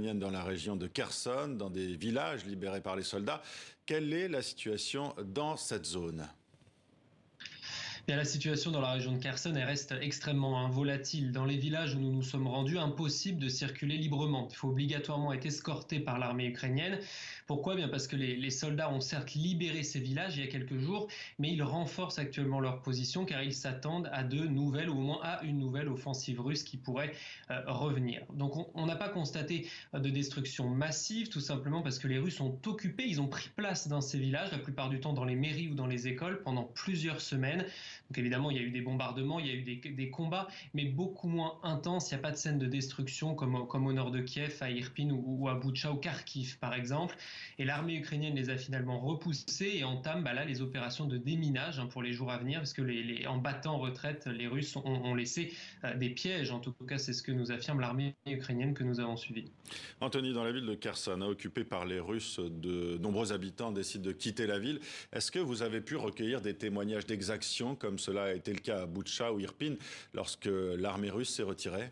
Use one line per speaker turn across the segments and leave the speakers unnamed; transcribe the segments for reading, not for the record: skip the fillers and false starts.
ukrainienne dans la région de Kherson, dans des villages libérés par les soldats. Quelle est la situation dans cette zone ?
Bien, la situation dans la région de Kherson elle reste extrêmement volatile. Dans les villages où nous nous sommes rendus, impossible de circuler librement. Il faut obligatoirement être escorté par l'armée ukrainienne. Pourquoi ? Bien parce que les soldats ont certes libéré ces villages il y a quelques jours, mais ils renforcent actuellement leur position car ils s'attendent à de nouvelles, ou au moins à une nouvelle offensive russe qui pourrait revenir. Donc on n'a pas constaté de destruction massive, tout simplement parce que les Russes ont occupé, ils ont pris place dans ces villages, la plupart du temps dans les mairies ou dans les écoles, pendant plusieurs semaines. Donc évidemment, il y a eu des bombardements, il y a eu des combats, mais beaucoup moins intenses. Il n'y a pas de scène de destruction comme au nord de Kiev, à Irpin ou à Boutcha ou Kharkiv, par exemple. Et l'armée ukrainienne les a finalement repoussés et entame là les opérations de déminage pour les jours à venir, parce que en battant en retraite, les Russes ont laissé des pièges. En tout cas, c'est ce que nous affirme l'armée ukrainienne que nous avons suivie.
Anthony, dans la ville de Kherson, occupée par les Russes, de nombreux habitants décident de quitter la ville. Est-ce que vous avez pu recueillir des témoignages d'exactions, comme cela a été le cas à Boutcha ou Irpin, lorsque l'armée russe s'est retirée ?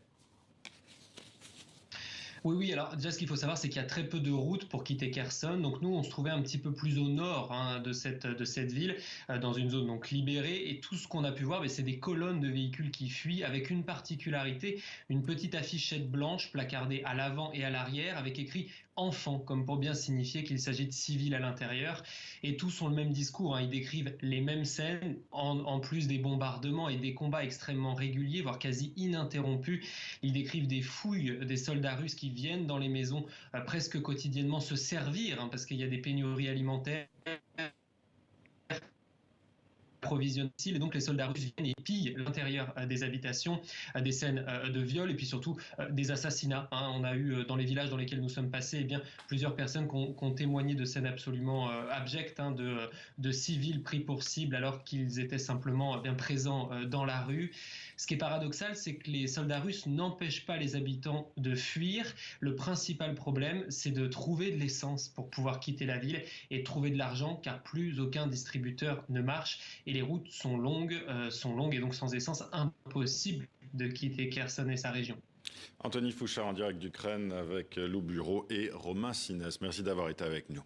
Oui. Alors déjà, ce qu'il faut savoir, c'est qu'il y a très peu de routes pour quitter Kherson. Donc nous, on se trouvait un petit peu plus au nord de cette ville, dans une zone donc libérée. Et tout ce qu'on a pu voir, c'est des colonnes de véhicules qui fuient, avec une particularité, une petite affichette blanche placardée à l'avant et à l'arrière, avec écrit enfants, comme pour bien signifier qu'il s'agit de civils à l'intérieur. Et tous ont le même discours. Ils décrivent les mêmes scènes, en plus des bombardements et des combats extrêmement réguliers, voire quasi ininterrompus. Ils décrivent des fouilles des soldats russes qui viennent dans les maisons presque quotidiennement se servir, parce qu'il y a des pénuries alimentaires, approvisionnent et donc les soldats russes viennent et pillent l'intérieur des habitations, des scènes de viol et puis surtout des assassinats. On a eu dans les villages dans lesquels nous sommes passés plusieurs personnes qui ont témoigné de scènes absolument abjectes, de civils pris pour cible alors qu'ils étaient simplement bien présents dans la rue. Ce qui est paradoxal, c'est que les soldats russes n'empêchent pas les habitants de fuir. Le principal problème, c'est de trouver de l'essence pour pouvoir quitter la ville et de trouver de l'argent, car plus aucun distributeur ne marche. Et les routes sont longues et donc sans essence, impossible de quitter Kherson et sa région.
Anthony Fouchard en direct d'Ukraine avec Lou Bureau et Romain Sinès. Merci d'avoir été avec nous.